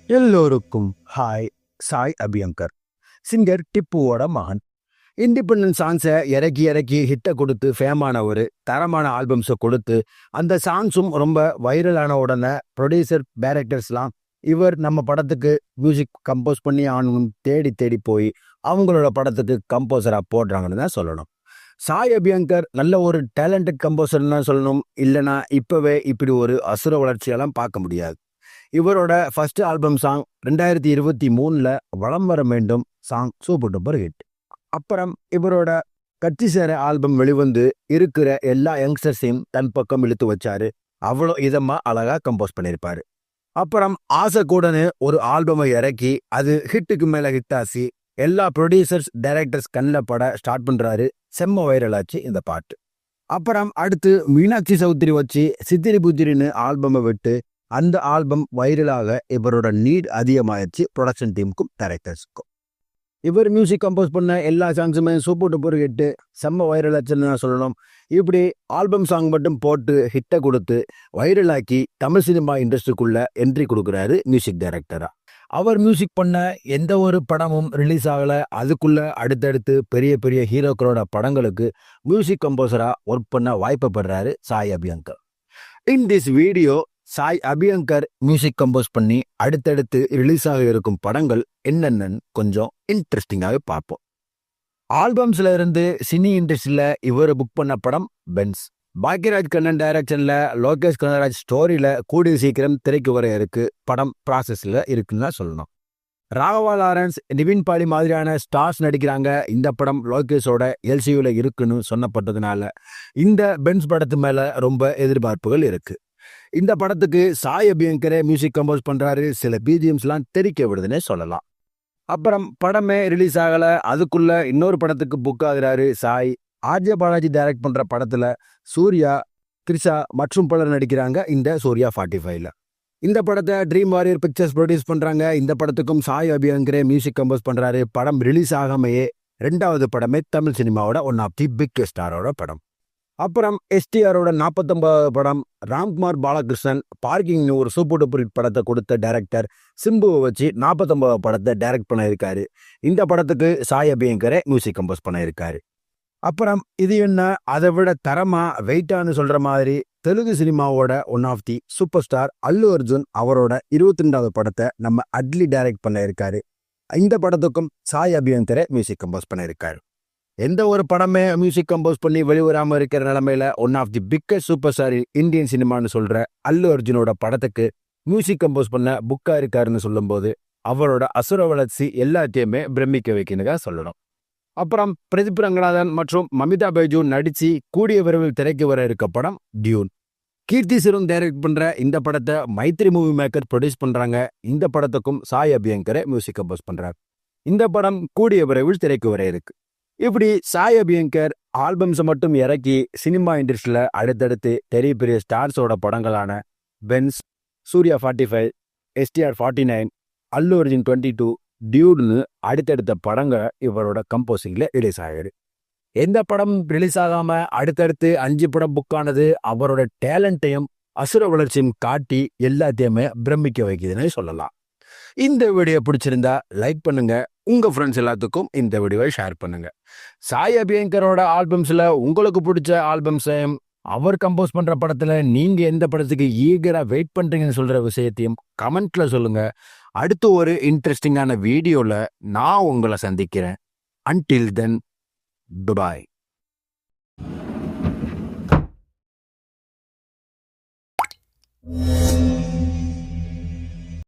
எல்லோருக்கும் hi. Sai Abhyankar, singer டிப்புவோட மகன். Independent சாங்ஸை இறக்கி இறக்கி ஹிட்டை கொடுத்து ஃபேமான ஒரு தரமான ஆல்பம்ஸை கொடுத்து அந்த சாங்ஸும் ரொம்ப வைரலான உடனே ப்ரொடியூசர் டைரக்டர்ஸ்லாம் இவர் நம்ம படத்துக்கு மியூசிக் கம்போஸ் பண்ணி ஆனும் தேடி தேடி போய் அவங்களோட படத்துக்கு கம்போசராக போடுறாங்கன்னு தான் சொல்லணும். சாய் அபியங்கர் நல்ல ஒரு டேலண்டட் கம்போசர்னு தான் சொல்லணும். இல்லைனா இப்போவே இப்படி ஒரு அசுர வளர்ச்சியெல்லாம் பார்க்க முடியாது. இவரோட ஃபர்ஸ்ட் ஆல்பம் சாங் 2023 வலம் வர வேண்டும் சாங் சூப்பர் டூப்பர் ஹிட். அப்புறம் இவரோட கட்சி சேர ஆல்பம் வெளிவந்து இருக்கிற எல்லா யங்ஸ்டர்ஸையும் தன் பக்கம் இழுத்து வச்சாரு. அவ்வளோ இதமா அழகா கம்போஸ் பண்ணியிருப்பாரு. அப்புறம் ஆசை கூடன்னு ஒரு ஆல்பமை இறக்கி அது ஹிட்டுக்கு மேல ஹிட் ஆசி எல்லா ப்ரொடியூசர்ஸ் டைரக்டர்ஸ் கண்ணில் பட ஸ்டார்ட் பண்றாரு. செம்ம வைரல் ஆச்சு இந்த பாட்டு. அப்புறம் அடுத்து மீனாட்சி சௌத்ரி வச்சு சித்திரி புத்திரின்னு ஆல்பமை விட்டு அந்த ஆல்பம் வைரலாக இவரோட நீட் அதிகமாகிடுச்சு ப்ரொடக்ஷன் டீமுக்கும் டைரக்டர்ஸுக்கும். இவர் மியூசிக் கம்போஸ் பண்ண எல்லா சாங்ஸுமே சூப்பர் டூப்பர் ஹிட்டு, செம்ம வைரல் ஆச்சுன்னு நான் சொல்லணும். இப்படி ஆல்பம் சாங் மட்டும் போட்டு ஹிட்டை கொடுத்து வைரலாக்கி தமிழ் சினிமா இண்டஸ்ட்ரிக்குள்ள என்ட்ரி கொடுக்குறாரு மியூசிக் டைரக்டரா. அவர் மியூசிக் பண்ண எந்த ஒரு படமும் ரிலீஸ் ஆகலை. அதுக்குள்ள அடுத்தடுத்து பெரிய பெரிய ஹீரோக்களோட படங்களுக்கு மியூசிக் கம்போசரா ஒர்க் பண்ண வாய்ப்புப்படுறாரு Sai Abhyankar. In this video Sai Abhyankar music compose பண்ணி அடுத்தடுத்து ரிலீஸ் ஆக இருக்கும் படங்கள் என்னென்னு கொஞ்சம் இன்ட்ரெஸ்டிங்காக பார்ப்போம். ஆல்பம்ஸ்ல இருந்து சினி இண்டஸ்ட்ரியில இவர் புக் பண்ண படம் பென்ஸ். பாக்யராஜ் கண்ணன் டைரக்ஷன்ல லோகேஷ் கனகராஜ் ஸ்டோரியில கூடிய சீக்கிரம் திரைக்கு வர இருக்கு. படம் ப்ராசஸ்ல இருக்குன்னு சொல்லணும். ராகவா லாரன்ஸ், நிவின் பாலி மாதிரியான ஸ்டார்ஸ் நடிக்கிறாங்க. இந்த படம் லோகேஷோட எல்சியூல இருக்குன்னு சொன்னப்பட்டதுனால இந்த பென்ஸ் படத்து மேல ரொம்ப எதிர்பார்ப்புகள் இருக்கு. இந்த படத்துக்கு சாய் அபியங்கரே மியூசிக் கம்போஸ் பண்றாரு. சில பிஜிஎம்ஸ்லாம் தெரிக்க விடுதுன்னே சொல்லலாம். அப்புறம் படமே ரிலீஸ் ஆகலை. அதுக்குள்ள இன்னொரு படத்துக்கு புக் ஆகுறாரு சாய். ஆர்ஜே பாலாஜி டைரக்ட் பண்ற படத்துல சூர்யா, த்ரிஷா மற்றும் பலர் நடிக்கிறாங்க. இந்த சூர்யா 45ல இந்த படத்தை ட்ரீம் வாரியர் பிக்சர்ஸ் ப்ரொடியூஸ் பண்றாங்க. இந்த படத்துக்கும் சாய் அபியங்கரே மியூசிக் கம்போஸ் பண்றாரு. படம் ரிலீஸ் ஆகாமையே 2வது படமே தமிழ் சினிமாவோட ஒன் ஆஃப் தி பிக் ஸ்டாரோட படம். அப்புறம் எஸ்டிஆரோட 49வது படம். ராம்குமார் பாலகிருஷ்ணன் பார்க்கிங்னு ஒரு சூப்பர் டூப்பர் படத்தை கொடுத்த டைரக்டர் சிம்புவை வச்சு 49வது படத்தை டைரக்ட் பண்ணியிருக்காரு. இந்த படத்துக்கு சாய் அபியங்கரே மியூசிக் கம்போஸ் பண்ணியிருக்காரு. அப்புறம் இது என்ன அதை விட தரமா வெயிட்டான்னு சொல்ற மாதிரி தெலுங்கு சினிமாவோட one of the super star Allu Arjun அவரோட 22வது படத்தை நம்ம அட்லி டைரக்ட் பண்ணியிருக்காரு. இந்த படத்துக்கும் சாய் அபியங்கரே மியூசிக் கம்போஸ் பண்ணியிருக்காரு. எந்த ஒரு படமே மியூசிக் கம்போஸ் பண்ணி வெளிவராமல் இருக்கிற நிலைமையில one of the biggest super star Indian சினிமான்னு சொல்ற அல்லு அர்ஜுனோட படத்துக்கு மியூசிக் கம்போஸ் பண்ண புக்கா இருக்காருன்னு சொல்லும்போது அவரோட அசுர வளர்ச்சி எல்லாத்தையுமே பிரமிக்க வைக்கணுங்க சொல்லணும். அப்புறம் பிரதீப் ரங்கநாதன் மற்றும் மமிதா பைஜு நடிச்சு கூடிய விரைவில் திரைக்கு வர இருக்க படம் டியூன். கீர்த்தி சுரேஷ் டைரக்ட் பண்ற இந்த படத்தை மைத்ரி மூவி மேக்கர் ப்ரொடியூஸ் பண்றாங்க. இந்த படத்துக்கும் சாய் அபியங்கரே மியூசிக் கம்போஸ் பண்றாரு. இந்த படம் கூடிய விரைவில் திரைக்கு வர இருக்கு. இப்படி சாய் அபியங்கர் ஆல்பம்ஸை மட்டும் இறக்கி சினிமா இண்டஸ்ட்ரியில் அடுத்தடுத்து பெரிய பெரிய ஸ்டார்ஸோட படங்களான பென்ஸ், சூர்யா 45, எஸ்டிஆர் 49, அல்லு அர்ஜுன் 22, டியூட்னு அடுத்தடுத்த படங்கள் இவரோட கம்போசிங்கில் ரிலீஸ் ஆகிடு. எந்த படம் ரிலீஸ் ஆகாமல் அடுத்தடுத்து 5 படம் புக் ஆனது அவரோட டேலண்ட்டையும் அசுர வளர்ச்சியும் காட்டி எல்லாத்தையுமே பிரமிக்க வைக்குதுன்னு சொல்லலாம். இந்த வீடியோ பிடிச்சிருந்தா லைக் பண்ணுங்க. உங்க ஃப்ரெண்ட்ஸ் எல்லாத்துக்கும் இந்த வீடியோவை ஷேர் பண்ணுங்க. சாய் அபியங்கரோட ஆல்பம்ஸ்ல உங்களுக்கு பிடிச்ச ஆல்பம்ஸையும் அவர் கம்போஸ் பண்ற படத்துல நீங்க எந்த படத்துக்கு ஈகரா வெயிட் பண்றீங்கன்னு சொல்ற விஷயத்தையும் கமெண்ட்ல சொல்லுங்க. அடுத்து ஒரு இன்ட்ரெஸ்டிங்கான வீடியோல நான் உங்களை சந்திக்கிறேன். அன்டில் தென், பாய்.